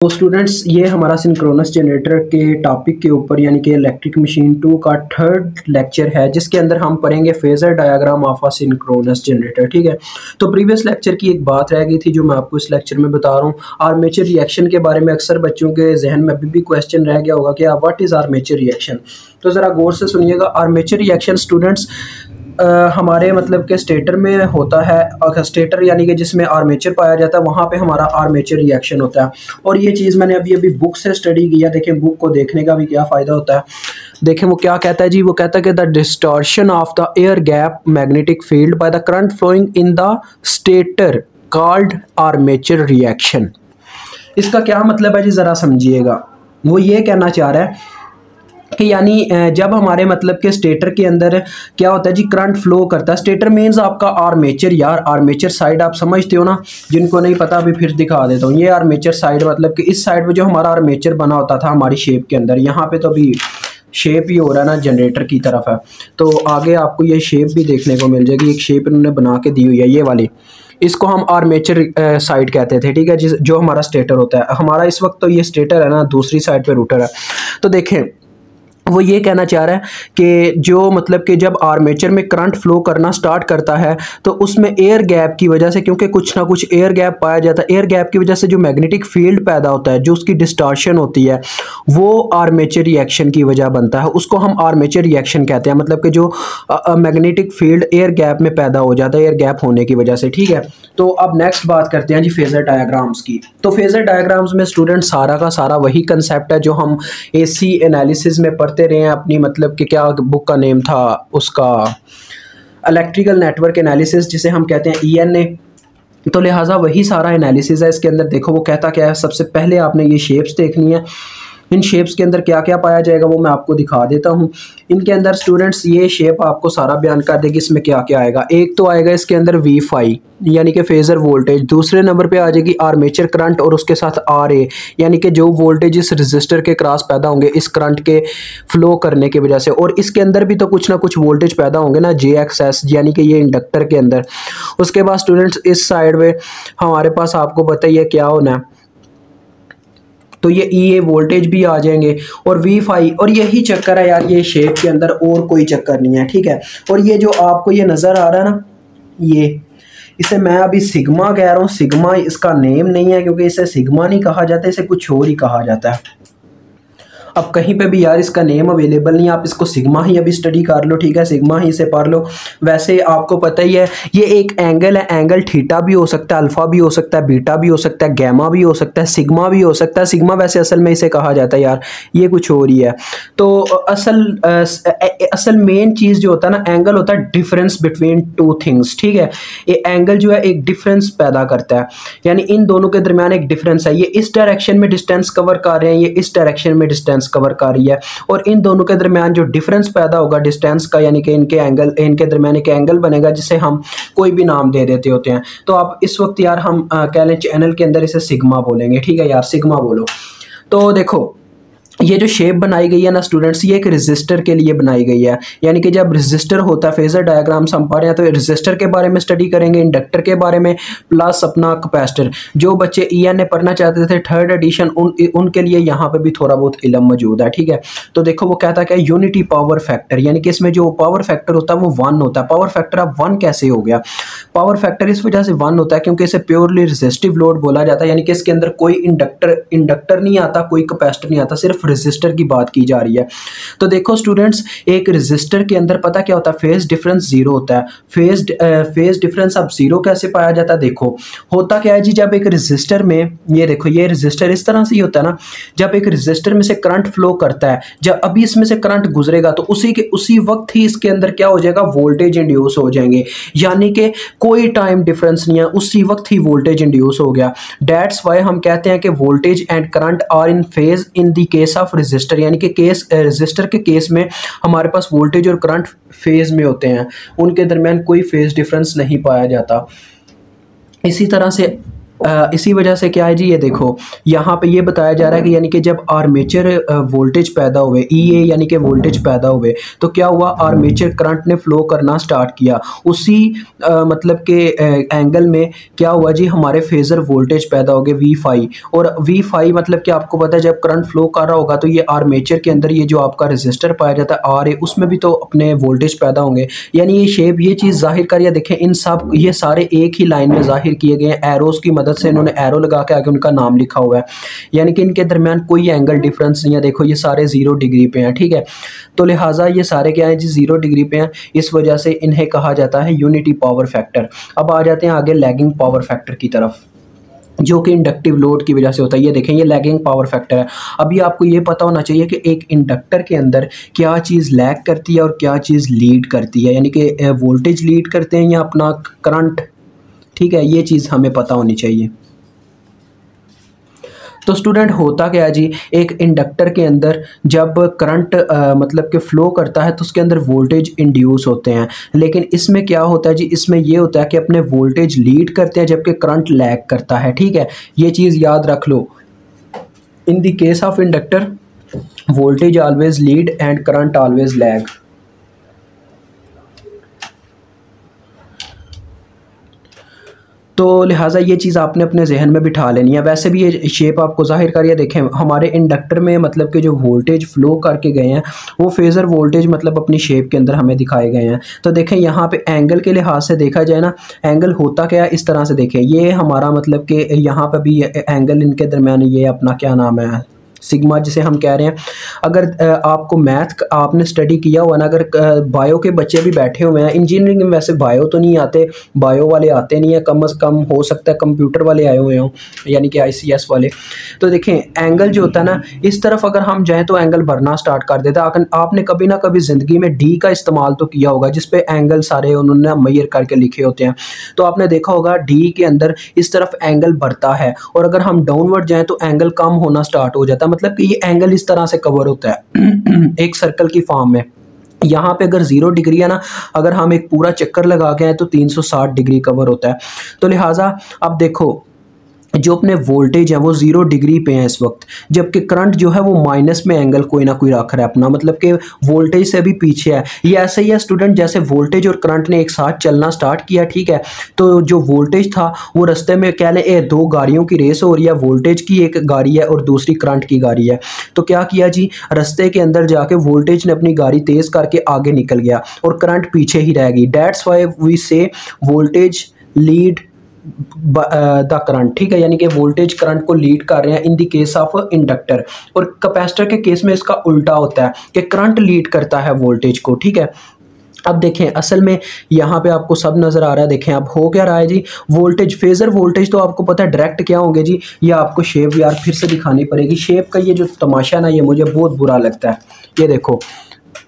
तो स्टूडेंट्स, ये हमारा सिंक्रोनस जनरेटर के टॉपिक के ऊपर यानी कि इलेक्ट्रिक मशीन 2 का थर्ड लेक्चर है, जिसके अंदर हम पढ़ेंगे phasor diagram of a synchronous generator. ठीक है, तो प्रीवियस लेक्चर की एक बात रह गई थी जो मैं आपको इस लेक्चर में बता रहा हूँ। आर्मेचर रिएक्शन के बारे में अक्सर बच्चों के जहन में अभी भी क्वेश्चन रह गया होगा कि व्हाट इज़ आर्मेचर रिएक्शन। तो ज़रा गौर से सुनिएगा। आर्मेचर रिएक्शन स्टूडेंट्स हमारे मतलब के स्टेटर में होता है। स्टेटर यानी कि जिसमें आर्मेचर पाया जाता है, वहाँ पे हमारा आर्मेचर रिएक्शन होता है। और ये चीज़ मैंने अभी बुक से स्टडी किया। देखें, बुक को देखने का भी क्या फ़ायदा होता है। देखें वो क्या कहता है जी। वो कहता है कि the distortion of the air gap magnetic field by the current flowing in the stator called armature reaction. इसका क्या मतलब है जी, ज़रा समझिएगा। वो ये कहना चाह रहा है कि यानी जब हमारे मतलब के स्टेटर के अंदर क्या होता है जी, करंट फ्लो करता है। स्टेटर मीन्स आपका आर्मेचर। यार आर्मेचर साइड आप समझते हो ना, जिनको नहीं पता अभी फिर दिखा देता हूँ। ये आर्मेचर साइड मतलब कि इस साइड पे जो हमारा आर्मेचर बना होता था हमारी शेप के अंदर, यहाँ पे तो अभी शेप ही हो रहा है ना, जनरेटर की तरफ है। तो आगे आपको ये शेप भी देखने को मिल जाएगी। एक शेप इन्होंने बना के दी हुई है, ये वाली। इसको हम आर्मेचर साइड कहते थे। ठीक है, जो हमारा स्टेटर होता है। हमारा इस वक्त तो ये स्टेटर है ना, दूसरी साइड पे रोटर है। तो देखें वो ये कहना चाह रहा है कि जो मतलब कि जब आर्मेचर में करंट फ्लो करना स्टार्ट करता है तो उसमें एयर गैप की वजह से, क्योंकि कुछ ना कुछ एयर गैप पाया जाता है, एयर गैप की वजह से जो मैग्नेटिक फील्ड पैदा होता है, जो उसकी डिस्टॉर्शन होती है, वो आर्मेचर रिएक्शन की वजह बनता है। उसको हम आर्मेचर रिएक्शन कहते हैं। मतलब कि जो मैग्नेटिक फील्ड एयर गैप में पैदा हो जाता है, एयर गैप होने की वजह से। ठीक है, तो अब नेक्स्ट बात करते हैं जी फेजर डायग्राम्स की। तो फेजर डायग्राम्स में स्टूडेंट सारा का सारा वही कंसेप्ट है जो हम एसी एनालिसिस में पढ़ते रहे हैं अपनी, मतलब कि क्या बुक का नेम था उसका, इलेक्ट्रिकल नेटवर्क एनालिसिस, जिसे हम कहते हैं ENA। तो लिहाजा वही सारा एनालिसिस है इसके अंदर। देखो वो कहता क्या है। सबसे पहले आपने ये शेप्स देखनी है। इन शेप्स के अंदर क्या क्या पाया जाएगा वो मैं आपको दिखा देता हूँ। इनके अंदर स्टूडेंट्स ये शेप आपको सारा बयान कर देगी इसमें क्या क्या आएगा। एक तो आएगा इसके अंदर V यानी कि फेजर वोल्टेज। दूसरे नंबर पे आ जाएगी आर्मेचर करंट और उसके साथ RA यानी कि जो वोल्टेज इस रजिस्टर के क्रॉस पैदा होंगे इस करंट के फ्लो करने की वजह से। और इसके अंदर भी तो कुछ ना कुछ वोल्टेज पैदा होंगे ना, JXS यानी कि ये इंडक्टर के अंदर। उसके बाद स्टूडेंट्स इस साइड में हमारे पास आपको पता ही है क्या होना है, तो ये EA वोल्टेज भी आ जाएंगे और V और यही चक्कर है यार ये शेप के अंदर, और कोई चक्कर नहीं है। ठीक है, और ये जो आपको ये नज़र आ रहा है ना, ये इसे मैं अभी सिग्मा कह रहा हूँ। सिग्मा इसका नेम नहीं है क्योंकि इसे सिग्मा नहीं कहा जाता, इसे कुछ और ही कहा जाता है। अब कहीं पे भी यार इसका नेम अवेलेबल नहीं है, आप इसको सिग्मा ही अभी स्टडी कर लो। ठीक है, सिग्मा ही से पढ़ लो। वैसे आपको पता ही है ये एक एंगल है। एंगल थीटा भी हो सकता है, अल्फा भी हो सकता है, बीटा भी हो सकता है, गैमा भी हो सकता है, सिग्मा भी हो सकता है। सिग्मा वैसे असल में इसे कहा जाता है यार, ये कुछ और ही है। तो असल मेन चीज़ जो होता है ना, एंगल होता है डिफरेंस बिटवीन टू थिंग्स। ठीक है, ये एंगल जो है एक डिफरेंस पैदा करता है, यानी इन दोनों के दरमियान एक डिफरेंस है। ये इस डायरेक्शन में डिस्टेंस कवर कर रहे हैं, ये इस डायरेक्शन में डिस्टेंस कवर कर रही है, और इन दोनों के दरमियान जो डिफरेंस पैदा होगा डिस्टेंस का, यानी कि इनके दरमियान एक एंगल बनेगा जिसे हम कोई भी नाम दे देते होते हैं। तो आप इस वक्त यार हम कह लें चैनल के अंदर इसे सिग्मा बोलेंगे। ठीक है यार, सिग्मा बोलो। तो देखो ये जो शेप बनाई गई है ना स्टूडेंट्स, ये एक रेजिस्टर के लिए बनाई गई है। यानी कि जब रेजिस्टर होता है, फेजर डायग्राम्स हम पढ़ रहे हैं तो रेजिस्टर के बारे में स्टडी करेंगे, इंडक्टर के बारे में, प्लस अपना कैपेसिटर। जो बच्चे ENA पढ़ना चाहते थे थर्ड एडिशन, उनके लिए यहाँ पे भी थोड़ा बहुत इल्म मौजूद है। ठीक है, तो देखो वो कहता है कि यूनिटी पावर फैक्टर, यानी कि इसमें जो पावर फैक्टर होता है वो 1 होता है। पावर फैक्टर अब 1 कैसे हो गया? पावर फैक्टर इस वजह से 1 होता है क्योंकि इसे प्योरली रेजिस्टिव लोड बोला जाता है। यानी कि इसके अंदर कोई इंडक्टर नहीं आता, कोई कैपेसिटर नहीं आता, सिर्फ रेजिस्टर की बात की जा रही है। तो देखो स्टूडेंट्स, एक रेजिस्टर के अंदर पता क्या होता है, फेज डिफरेंस 0 होता है। फेज डिफरेंस अब 0 कैसे पाया जाता है? देखो होता क्या है जी, जब एक रेजिस्टर में, ये देखो ये रेजिस्टर इस तरह से ही होता है ना, जब एक रेजिस्टर में से करंट फ्लो करता है, जब अभी इसमें से करंट गुजरेगा तो उसी वक्त ही इसके अंदर क्या हो जाएगा, वोल्टेज इंड्यूस हो जाएंगे। यानी कि कोई टाइम डिफरेंस नहीं है, उसी वक्त ही वोल्टेज इंड्यूस हो गया। दैट्स वाई हम कहते हैं कि voltage and current are in phase in the case of resistor. यानी कि रेजिस्टर के केस में हमारे पास वोल्टेज और करंट फेज में होते हैं, उनके दरमियान कोई फेज डिफरेंस नहीं पाया जाता। इसी तरह से इसी वजह से क्या है जी, ये देखो यहाँ पे ये बताया जा रहा है कि यानी कि जब आर्मेचर वोल्टेज पैदा हुए, ईए यानी कि वोल्टेज पैदा हुए, तो क्या हुआ, आर्मेचर करंट ने फ्लो करना स्टार्ट किया। उसी मतलब के एंगल में क्या हुआ जी, हमारे फेजर वोल्टेज पैदा हो गए V5। और V5 मतलब कि आपको पता है जब करंट फ्लो कर रहा होगा तो ये आर्मेचर के अंदर ये जो आपका रेजिस्टर पाया जाता है आर ए, उसमें भी तो अपने वोल्टेज पैदा होंगे। यानी ये शेप ये चीज़ जाहिर करिए, देखें इन सब ये सारे एक ही लाइन में जाहिर किए गए हैं, एरोस की मदद से इन्होंने एरो लगा के आगे उनका नाम लिखा हुआ है, यानी कि इनके दरमियान कोई एंगल डिफरेंस नहीं है। देखो ये सारे 0 डिग्री पे हैं, ठीक है। तो लिहाजा ये सारे क्या है जी, 0 डिग्री पे हैं, इस वजह से इन्हें कहा जाता है यूनिटी पावर फैक्टर। अब आ जाते हैं आगे लैगिंग पावर फैक्टर की तरफ, जो कि इंडक्टिव लोड की वजह से होता है। ये देखें ये लैगिंग पावर फैक्टर है। अभी आपको ये पता होना चाहिए कि एक इंडक्टर के अंदर क्या चीज़ लैग करती है और क्या चीज़ लीड करती है, यानी कि वोल्टेज लीड करते हैं या अपना करंट, ठीक है, ये चीज़ हमें पता होनी चाहिए। तो स्टूडेंट होता क्या है जी, एक इंडक्टर के अंदर जब करंट मतलब कि फ़्लो करता है तो उसके अंदर वोल्टेज इंड्यूस होते हैं, लेकिन इसमें क्या होता है जी, इसमें ये होता है कि अपने वोल्टेज लीड करते हैं जबकि करंट लैग करता है, ठीक है। ये चीज़ याद रख लो। In the case of inductor voltage always lead and current always lag. तो लिहाजा ये चीज़ आपने अपने जहन में बिठा लेनी है। वैसे भी ये शेप आपको जाहिर करिए, देखें हमारे इंडक्टर में मतलब कि जो वोल्टेज फ्लो करके गए हैं वो फेज़र वोल्टेज मतलब अपनी शेप के अंदर हमें दिखाए गए हैं। तो देखें यहाँ पे एंगल के लिहाज से देखा जाए ना, एंगल होता क्या है, इस तरह से देखें, ये हमारा मतलब कि यहाँ पे भी एंगल इनके दरमियान ये अपना क्या नाम है, सिग्मा जिसे हम कह रहे हैं। अगर आपको मैथ आपने स्टडी किया हुआ ना, अगर बायो के बच्चे भी बैठे हुए हैं, इंजीनियरिंग में वैसे बायो तो नहीं आते, बायो वाले आते नहीं है, कम से कम हो सकता है कंप्यूटर वाले आए हुए हों, यानी कि ICS वाले। तो देखें एंगल जो होता है ना, इस तरफ अगर हम जाएँ तो एंगल बढ़ना स्टार्ट कर देता है। आपने कभी ना कभी ज़िंदगी में डी का इस्तेमाल तो किया होगा, जिसपे एंगल सारे उन्होंने मेजर करके लिखे होते हैं। तो आपने देखा होगा डी के अंदर इस तरफ एंगल बढ़ता है, और अगर हम डाउनवर्ड जाएँ तो एंगल कम होना स्टार्ट हो जाता है। मतलब कि ये एंगल इस तरह से कवर होता है एक सर्कल की फॉर्म में। यहाँ पे अगर 0 डिग्री है ना, अगर हम एक पूरा चक्कर लगा के आए तो 360 डिग्री कवर होता है। तो लिहाजा अब देखो जो अपने वोल्टेज है वो 0 डिग्री पे है इस वक्त, जबकि करंट जो है वो माइनस में एंगल कोई ना कोई रख रहा है अपना, मतलब कि वोल्टेज से भी पीछे है। ये ऐसे ही है स्टूडेंट, जैसे वोल्टेज और करंट ने एक साथ चलना स्टार्ट किया, ठीक है। तो जो वोल्टेज था वो रास्ते में कह लें 2 गाड़ियों की रेस हो रही है, वोल्टेज की एक गाड़ी है और दूसरी करंट की गाड़ी है। तो क्या किया जी, रास्ते के अंदर जाके वोल्टेज ने अपनी गाड़ी तेज़ करके आगे निकल गया और करंट पीछे ही रह गई। दैट्स वाई वी से वोल्टेज लीड द करंट, ठीक है, यानी कि वोल्टेज करंट को लीड कर रहे हैं इन द केस ऑफ इंडक्टर। और कैपेसिटर के केस में इसका उल्टा होता है कि करंट लीड करता है वोल्टेज को, ठीक है। अब देखें असल में यहाँ पे आपको सब नज़र आ रहा है। देखें अब हो क्या रहा है जी, वोल्टेज फेजर वोल्टेज तो आपको पता है डायरेक्ट क्या होंगे जी, ये आपको शेप यार फिर से दिखानी पड़ेगी। शेप का ये जो तमाशा ना, ये मुझे बहुत बुरा लगता है। ये देखो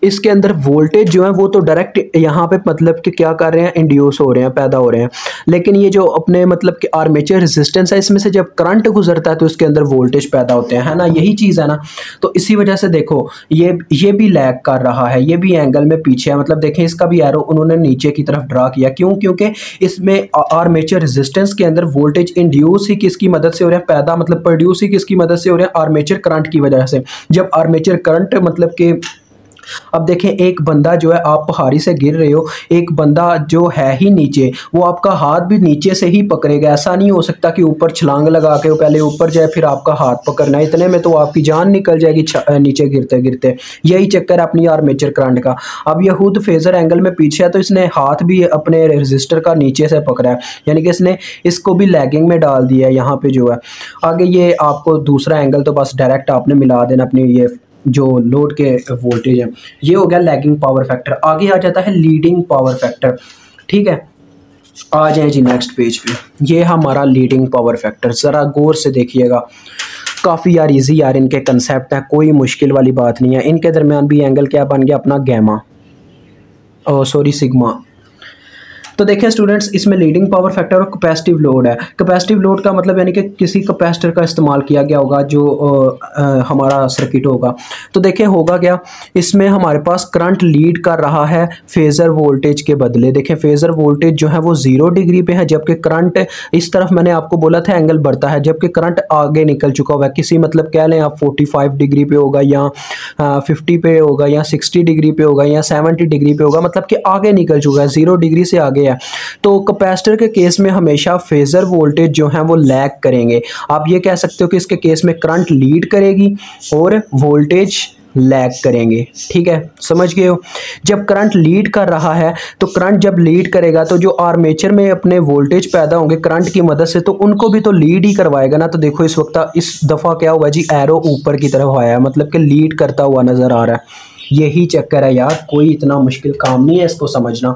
इसके अंदर वोल्टेज जो है वो तो डायरेक्ट यहाँ पे मतलब कि क्या कर रहे हैं, इंड्यूस हो रहे हैं, पैदा हो रहे हैं। लेकिन ये जो अपने मतलब कि आर्मेचर रेजिस्टेंस है, इसमें से जब करंट गुजरता है तो इसके अंदर वोल्टेज पैदा होते हैं, है ना, यही चीज़ है ना। तो इसी वजह से देखो ये भी लैग कर रहा है, ये भी एंगल में पीछे है। मतलब देखें इसका भी एरो उन्होंने नीचे की तरफ ड्रा किया, क्यों, क्योंकि इसमें आर्मेचर रेजिस्टेंस के अंदर वोल्टेज इंड्यूस ही किसकी मदद से हो रहा है, पैदा मतलब प्रोड्यूस ही किसकी मदद से हो रहा है, आर्मेचर करंट की वजह से। जब आर्मेचर करंट मतलब कि अब देखें एक बंदा जो है, आप पहाड़ी से गिर रहे हो, एक बंदा जो है ही नीचे, वो आपका हाथ भी नीचे से ही पकड़ेगा। ऐसा नहीं हो सकता कि ऊपर छलांग लगा के वो पहले ऊपर जाए फिर आपका हाथ पकड़ना है, इतने में तो आपकी जान निकल जाएगी नीचे गिरते गिरते। यही चक्कर है अपनी आर्मेचर करंट का। अब ये खुद फेजर एंगल में पीछे है तो इसने हाथ भी अपने रजिस्टर का नीचे से पकड़ा है, यानी कि इसने इसको भी लैगिंग में डाल दिया है यहाँ पे जो है। आगे ये आपको दूसरा एंगल तो बस डायरेक्ट आपने मिला देना अपनी ये जो लोड के वोल्टेज है। ये हो गया लैगिंग पावर फैक्टर। आगे आ जाता है लीडिंग पावर फैक्टर, ठीक है। आ जाए जी नेक्स्ट पेज पे, ये हमारा लीडिंग पावर फैक्टर। ज़रा गौर से देखिएगा, काफ़ी यार इजी यार इनके कंसेप्ट है, कोई मुश्किल वाली बात नहीं है। इनके दरमियान भी एंगल क्या बन गया अपना गैमा, ओ सॉरी सिग्मा। तो देखिए स्टूडेंट्स, इसमें लीडिंग पावर फैक्टर और कैपेसिटिव लोड है। कैपेसिटिव लोड का मतलब यानी कि किसी कैपेसिटर का इस्तेमाल किया गया होगा जो हमारा सर्किट होगा। तो देखिए होगा क्या, इसमें हमारे पास करंट लीड कर रहा है फेजर वोल्टेज के बदले। देखें फेजर वोल्टेज जो है वो 0 डिग्री पे है, जबकि करंट इस तरफ मैंने आपको बोला था एंगल बढ़ता है, जबकि करंट आगे निकल चुका हुआ है। किसी मतलब कह लें आप 45 डिग्री पे होगा या 50 पे होगा या 60 डिग्री पे होगा या 70 डिग्री पे होगा, मतलब कि आगे निकल चुका है, 0 डिग्री से आगे है। तो कैपेसिटर के केस में हमेशा फेजर वोल्टेज जो है वो लैग करेंगे। आप ये कह सकते हो कि इसके केस में करंट लीड करेगी और वोल्टेज लैग करेंगे। ठीक है, समझ गए हो। जब करंट लीड कर रहा है तो करंट जब लीड करेगा तो जो आर्मेचर में अपने वोल्टेज पैदा होंगे करंट की मदद से, तो उनको भी तो लीड ही करवाएगा ना। तो देखो इस वक्त इस दफ़ा क्या हुआ जी, एरो ऊपर की तरफ आया है, मतलब कि लीड करता हुआ नज़र आ रहा है। यही चक्कर है यार, कोई इतना मुश्किल काम नहीं है इसको समझना।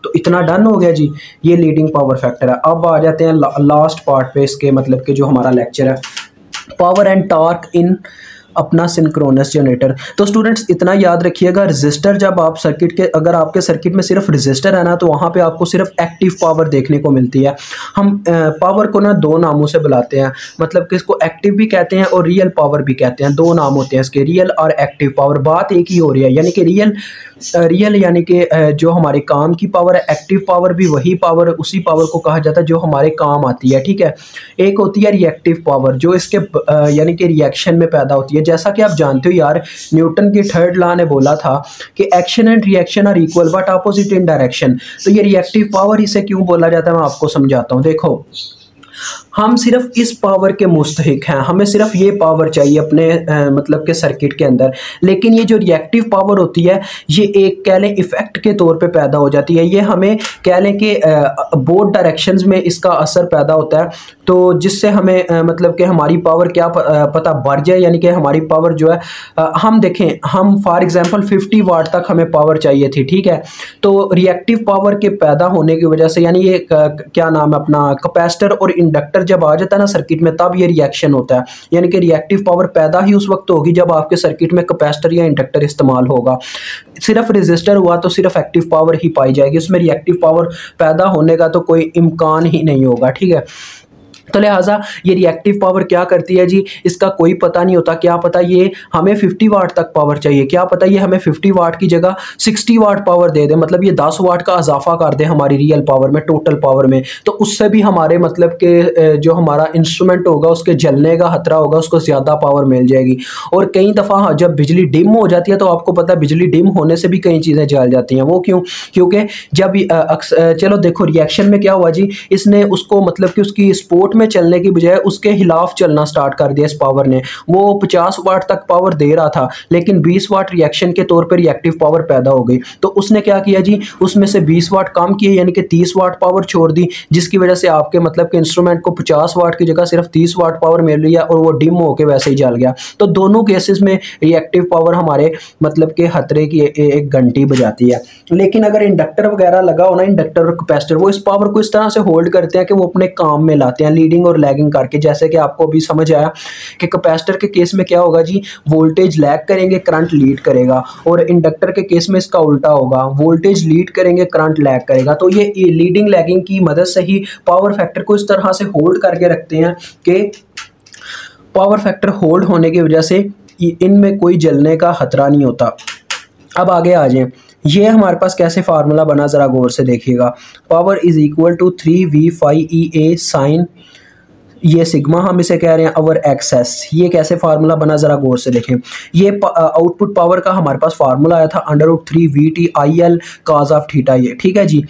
तो इतना डन हो गया जी, ये लीडिंग पावर फैक्टर है। अब आ जाते हैं लास्ट पार्ट पे इसके, मतलब कि जो हमारा लेक्चर है, पावर एंड टॉर्क इन अपना सिंक्रोनस जनरेटर। तो स्टूडेंट्स इतना याद रखिएगा, रजिस्टर जब आप सर्किट के, अगर आपके सर्किट में सिर्फ रजिस्टर है ना, तो वहाँ पे आपको सिर्फ एक्टिव पावर देखने को मिलती है। हम पावर को ना दो नामों से बुलाते हैं, मतलब कि इसको एक्टिव भी कहते हैं और रियल पावर भी कहते हैं। दो नाम होते हैं इसके, रियल और एक्टिव पावर। बात एक ही हो रही है, यानी कि रियल यानी कि जो हमारे काम की पावर है, एक्टिव पावर भी वही पावर, उसी पावर को कहा जाता है जो हमारे काम आती है। ठीक है, एक होती है रिएक्टिव पावर जो इसके यानी कि रिएक्शन में पैदा होती है। जैसा कि आप जानते हो यार, न्यूटन की थर्ड लॉ ने बोला था कि action and reaction are equal but opposite in direction. तो ये रिएक्टिव पावर इसे क्यों बोला जाता है मैं आपको समझाता हूँ। देखो, हम सिर्फ इस पावर के मुस्तहिक हैं, हमें सिर्फ ये पावर चाहिए अपने मतलब के सर्किट के अंदर। लेकिन ये जो रिएक्टिव पावर होती है ये एक कह लें इफेक्ट के तौर पे पैदा हो जाती है। ये हमें कह लें कि बोथ डायरेक्शंस में इसका असर पैदा होता है, तो जिससे हमें मतलब कि हमारी पावर क्या पता बढ़ जाए, यानी कि हमारी पावर जो है हम देखें, हम फॉर एग्जांपल 50 वाट तक हमें पावर चाहिए थी। ठीक है, तो रिएक्टिव पावर के पैदा होने की वजह से, यानी ये क्या नाम है अपना, कैपेसिटर और इंडक्टर जब आ जाता है ना सर्किट में, तब ये रिएक्शन होता है। यानी कि रिएक्टिव पावर पैदा ही उस वक्त होगी जब आपके सर्किट में कैपेसिटर या इंडक्टर इस्तेमाल होगा। सिर्फ रेजिस्टर हुआ तो सिर्फ एक्टिव पावर ही पाई जाएगी, उसमें रिएक्टिव पावर पैदा होने का तो कोई इम्कान ही नहीं होगा। ठीक है, तो लिहाजा ये रिएक्टिव पावर क्या करती है जी, इसका कोई पता नहीं होता। क्या पता ये हमें 50 वाट तक पावर चाहिए, क्या पता ये हमें 50 वाट की जगह 60 वाट पावर दे दे, मतलब ये 10 वाट का इजाफा कर दे हमारी रियल पावर में, टोटल पावर में। तो उससे भी हमारे मतलब के जो हमारा इंस्ट्रूमेंट होगा उसके जलने का खतरा होगा, उसको ज़्यादा पावर मिल जाएगी। और कई दफ़ा जब बिजली डिम हो जाती है, तो आपको पता है बिजली डिम होने से भी कई चीज़ें जल जाती हैं। वो क्यों? क्योंकि जब चलो देखो रिएक्शन में क्या हुआ जी, इसने उसको मतलब कि उसकी सपोर्ट में चलने की बजाय उसके खिलाफ चलना स्टार्ट कर दिया इस पावर ने। वो 50 वाट तक पावर दे रहा था, लेकिन 20 वाट रिएक्शन के तौर पर रिएक्टिव पावर पैदा हो गई। तो उसने क्या किया जी, उसमें से 20 वाट कम किए, यानी कि 30 वाट पावर छोड़ दी, जिसकी वजह से आपके मतलब के इंस्ट्रूमेंट को 50 वाट की जगह सिर्फ 30 वाट पावर मिल रही है और वो डिम होकर वैसे ही जल गया। तो दोनों केसेस में रिएक्टिव पावर हमारे मतलब के खतरे की एक घंटी बजाती है। लेकिन अगर इंडक्टर वगैरह लगा हो ना, इंडक्टर और कैपेसिटर, वो इस पावर को इस तरह से होल्ड करते हैं कि वो अपने काम में लाते हैं, लीडिंग और लैगिंग करके। जैसे कि आपको अभी समझ आया कि कैपेसिटर के केस में क्या होगा जी, वोल्टेज लैग करेंगे, करंट लीड करेगा। और इंडक्टर के केस में इसका उल्टा होगा, वोल्टेज लीड करेंगे, करंट लैग करेगा। तो ये लीडिंग लैगिंग की मदद से ही पावर फैक्टर को इस तरह से होल्ड करके रखते हैं कि पावर फैक्टर होल्ड होने की वजह से इनमें कोई जलने का खतरा नहीं होता। अब आगे आ जाएं, ये हमारे पास कैसे फार्मूला बना, ज़रा गौर से देखिएगा। Power is equal to 3V∅EA sine, ये सिग्मा हम इसे कह रहे हैं, अवर एक्सेस। ये कैसे फार्मूला बना, ज़रा गौर से देखें। ये आउटपुट पावर का हमारे पास फार्मूला आया था √3VTIL cos ऑफ थीटा। ये ठीक है जी।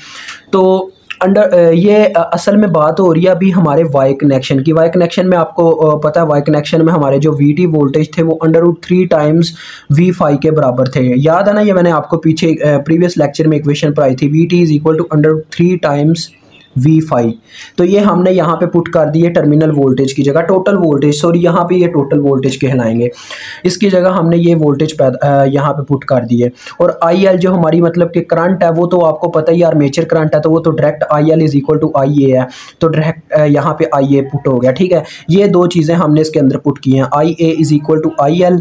तो ये असल में बात हो रही है अभी हमारे वाई कनेक्शन की। वाई कनेक्शन में आपको पता है, वाई कनेक्शन में हमारे जो VT वोल्टेज थे वो √3 टाइम्स V∅ के बराबर थे। याद है ना, ये मैंने आपको पीछे प्रीवियस लेक्चर में इक्वेशन पढ़ाई थी, VT is equal to √3 times V∅। तो ये हमने यहाँ पे पुट कर दिए टर्मिनल वोल्टेज की जगह, टोटल वोल्टेज, सॉरी यहाँ पे ये टोटल वोल्टेज कहलाएंगे, इसकी जगह हमने ये वोल्टेज यहाँ पे पुट कर दिए। और IL जो हमारी मतलब कि करंट है, वो तो आपको पता ही आर्मेचर करंट है, तो वो तो direct IL is equal to IA है, तो डायरेक्ट यहाँ पे IA पुट हो गया। ठीक है, ये दो चीज़ें हमने इसके अंदर पुट की हैं, IA is equal to IL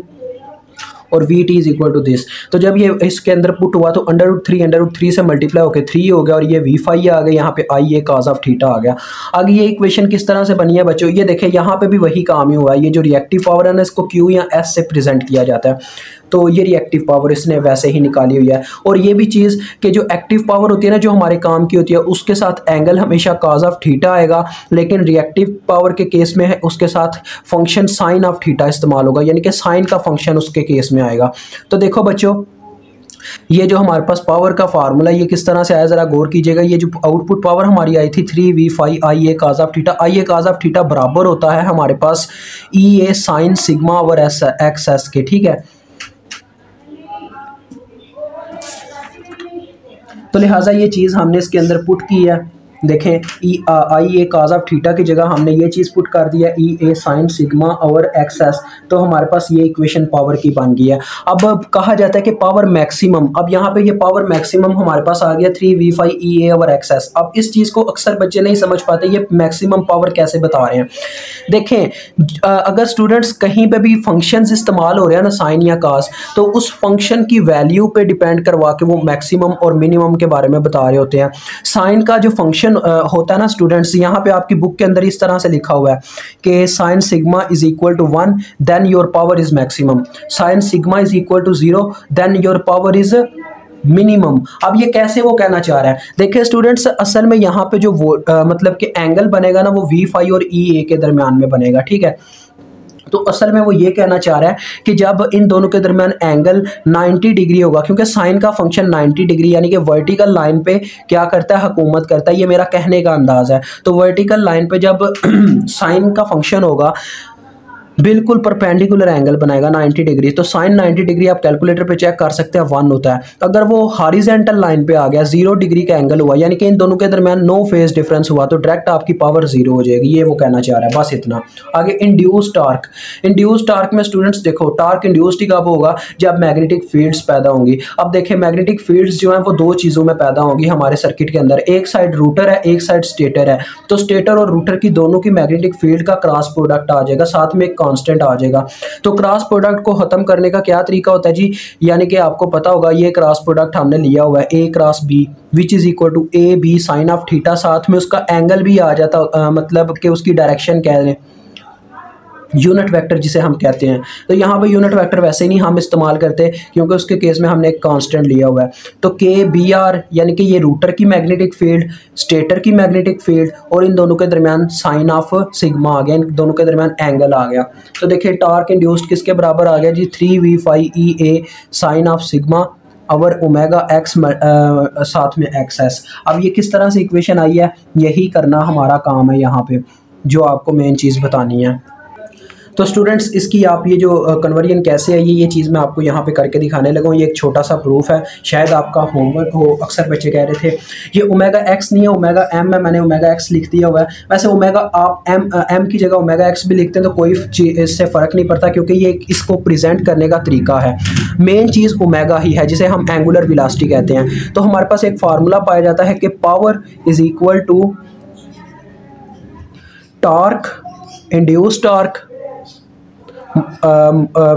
और V T is equal to this. तो जब ये इसके अंदर पुट हुआ तो अंडर रूट थ्री से मल्टीप्लाई होकर 3 हो गया और ये वी फाई आ गया, यहाँ पे आई ए काज ऑफ थीटा आ गया। आगे ये इक्वेशन किस तरह से बनी है बच्चों, ये देखें यहाँ पे भी वही काम ही हुआ है। ये जो रिएक्टिव पावर है ना, इसको क्यू या एस से प्रेजेंट किया जाता है, तो ये रिएक्टिव पावर इसने वैसे ही निकाली हुई है। और ये भी चीज़ कि जो एक्टिव पावर होती है ना, जो हमारे काम की होती है, उसके साथ एंगल हमेशा काज ऑफ थीटा आएगा, लेकिन रिएक्टिव पावर के केस में है उसके साथ फंक्शन साइन ऑफ थीटा इस्तेमाल होगा, यानी कि साइन का फंक्शन उसके केस में आएगा। तो देखो बच्चों, ये जो हमारे पास पावर का फार्मूला ये किस तरह से आया, जरा गौर कीजिएगा। ये जो आउटपुट पावर हमारी आई थी 3v5 I A cause of theta, I A cause of theta बराबर होता है हमारे पास ई ए साइन सिग्मा और एस एक्स एस के, ठीक है। तो लिहाजा ये चीज़ हमने इसके अंदर पुट की है। देखें आई ए काज ऑफ थीटा की जगह हमने ये चीज़ पुट कर दिया ई ए साइन सिग्मा और एक्स एस, तो हमारे पास ये इक्वेशन पावर की बन गई है। अब कहा जाता है कि पावर मैक्सिमम, अब यहाँ पे ये पावर मैक्सिमम हमारे पास आ गया 3v5 ई ए और एक्स एस। अब इस चीज़ को अक्सर बच्चे नहीं समझ पाते, ये मैक्सिमम पावर कैसे बता रहे हैं। देखें अगर स्टूडेंट्स कहीं पे भी फंक्शंस इस्तेमाल हो रहे हैं ना, साइन या कास, तो उस फंक्शन की वैल्यू पे डिपेंड करवा के वो मैक्सिमम और मिनिमम के बारे में बता रहे होते हैं। साइन का जो फंक्शन होता है ना स्टूडेंट्स, यहाँ पे आपकी बुक के अंदर इस तरह से लिखा हुआ है कि sine sigma is equal to 1 then your power is maximum, sine sigma is equal to 0 then your power is minimum. अब ये कैसे वो कहना चाह रहा है, देखिए स्टूडेंट्स, असल में यहाँ पे जो वो मतलब कि एंगल बनेगा ना, वो v5 और ई ए के दरमियान में बनेगा, ठीक है। तो असल में वो ये कहना चाह रहा है कि जब इन दोनों के दरमियान एंगल 90 डिग्री होगा, क्योंकि साइन का फंक्शन 90 डिग्री यानी कि वर्टिकल लाइन पे क्या करता है, हुकूमत करता है, ये मेरा कहने का अंदाज है। तो वर्टिकल लाइन पे जब साइन का फंक्शन होगा बिल्कुल परपेंडिकुलर एंगल बनाएगा 90 डिग्री, तो साइन 90 डिग्री आप कैलकुलेटर पे चेक कर सकते हैं 1 होता है। अगर वो हॉरिजॉन्टल लाइन पे आ गया 0 डिग्री का एंगल हुआ, यानी कि इन दोनों के दरमियान नो फेज डिफरेंस हुआ, तो डायरेक्ट आपकी पावर 0 हो जाएगी, ये वो कहना चाह रहा है, बस इतना। आगे इंड्यूस टार्क, इंड्यूस टार्क में स्टूडेंट्स देखो, टार्क इंड्यूस्ड कब होगा, जब मैग्नेटिक फील्ड्स पैदा होंगी। अब देखें मैग्नेटिक फील्ड्स जो हैं वो दो चीज़ों में पैदा होंगी हमारे सर्किट के अंदर, एक साइड रूटर है, एक साइड स्टेटर है। तो स्टेटर और रूटर की दोनों की मैग्नेटिक फील्ड का क्रॉस प्रोडक्ट आ जाएगा, साथ में एक कांस्टेंट आ जाएगा। तो क्रॉस प्रोडक्ट को खत्म करने का क्या तरीका होता है जी, यानी कि आपको पता होगा ये क्रॉस प्रोडक्ट हमने लिया हुआ है A cross B which is equal to A B sine of theta, साथ में उसका एंगल भी आ जाता, मतलब कि उसकी डायरेक्शन कह दें, यूनिट वेक्टर जिसे हम कहते हैं। तो यहाँ पे यूनिट वेक्टर वैसे ही नहीं हम इस्तेमाल करते, क्योंकि उसके केस में हमने एक कांस्टेंट लिया हुआ है। तो के बी आर यानी कि ये रूटर की मैग्नेटिक फील्ड, स्टेटर की मैग्नेटिक फील्ड, और इन दोनों के दरमियान साइन ऑफ सिग्मा आ गया, इन दोनों के दरमियान एंगल आ गया। तो देखिए टार्क इंड्यूस्ड किसके बराबर आ गया जी, 3v5 E A sine of sigma और ओमेगा एक्स साथ में एक्स एस। अब ये किस तरह से इक्वेशन आई है, यही करना हमारा काम है यहाँ पे, जो आपको मेन चीज़ बतानी है। तो स्टूडेंट्स इसकी आप ये जो कन्वर्जन कैसे है, ये चीज़ मैं आपको यहाँ पे करके दिखाने लगा हूँ। ये एक छोटा सा प्रूफ है, शायद आपका होमवर्क हो। अक्सर बच्चे कह रहे थे ये ओमेगा एक्स नहीं है, ओमेगा एम है, मैंने ओमेगा एक्स लिख दिया हुआ है। वैसे ओमेगा आप एम की जगह ओमेगा एक्स भी लिखते हैं तो कोई इससे फ़र्क नहीं पड़ता, क्योंकि ये इसको प्रेजेंट करने का तरीका है। मेन चीज़ ओमेगा ही है, जिसे हम एंगुलर वेलोसिटी कहते हैं। तो हमारे पास एक फार्मूला पाया जाता है कि power is equal to torque induced torque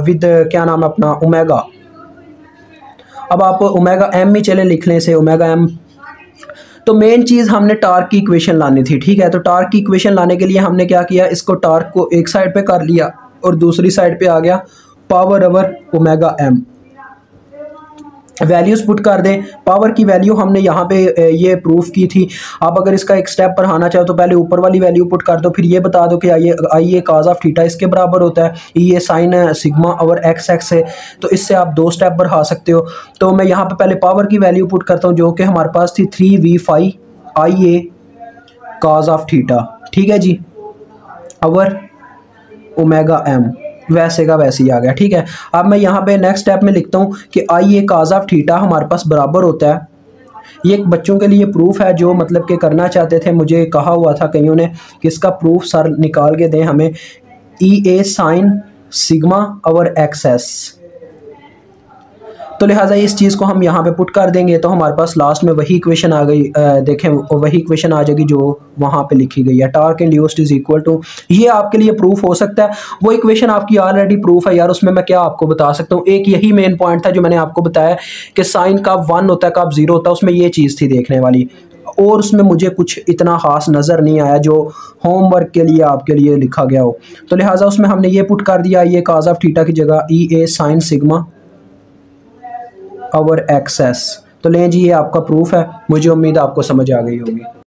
with क्या नाम है अपना ओमेगा। अब आप ओमेगा एम ही चले लिख लें, से ओमेगा एम। तो मेन चीज़ हमने टार्क की इक्वेशन लानी थी, ठीक है। तो टार्क की इक्वेशन लाने के लिए हमने क्या किया, इसको टार्क को एक साइड पे कर लिया और दूसरी साइड पे आ गया power over omega M. Values put कर दें, पावर की वैल्यू हमने यहाँ पे ये प्रूफ की थी। आप अगर इसका एक स्टेप पर आना चाहो तो पहले ऊपर वाली वैल्यू पुट कर दो, फिर ये बता दो कि आई ए काज ऑफ थीटा इसके बराबर होता है, ये साइन सिग्मा और एक्स एक्स है। तो इससे आप 2 स्टेप पर आ सकते हो। तो मैं यहाँ पे पहले पावर की वैल्यू पुट करता हूँ, जो कि हमारे पास थी 3v5 I A cause of theta, ठीक है जी, और ओमेगा एम वैसे का वैसे ही आ गया, ठीक है। अब मैं यहाँ पे नेक्स्ट स्टेप में लिखता हूँ कि आई ए काज ऑफ थीटा हमारे पास बराबर होता है, ये एक बच्चों के लिए प्रूफ है जो मतलब कि करना चाहते थे, मुझे कहा हुआ था कईयों ने कि इसका प्रूफ सर निकाल के दें हमें, ई ए साइन सिग्मा और एक्स एस। तो लिहाजा इस चीज़ को हम यहाँ पे पुट कर देंगे तो हमारे पास लास्ट में वही इक्वेशन आ गई। देखें वही इक्वेशन आ जाएगी जो वहाँ पे लिखी गई है, torque induced is equal to. ये आपके लिए प्रूफ हो सकता है, वो इक्वेशन आपकी ऑलरेडी प्रूफ है यार, उसमें मैं क्या आपको बता सकता हूँ। एक यही मेन पॉइंट था जो मैंने आपको बताया कि साइन कब 1 होता है कब 0 होता है, उसमें ये चीज़ थी देखने वाली, और उसमें मुझे कुछ इतना खास नज़र नहीं आया जो होमवर्क के लिए आपके लिए लिखा गया हो। तो लिहाजा उसमें हमने ये पुट कर दिया, ये काज ऑफ थीटा की जगह E A sine sigma over X S. तो लें जी, ये आपका प्रूफ है, मुझे उम्मीद है आपको समझ आ गई होगी।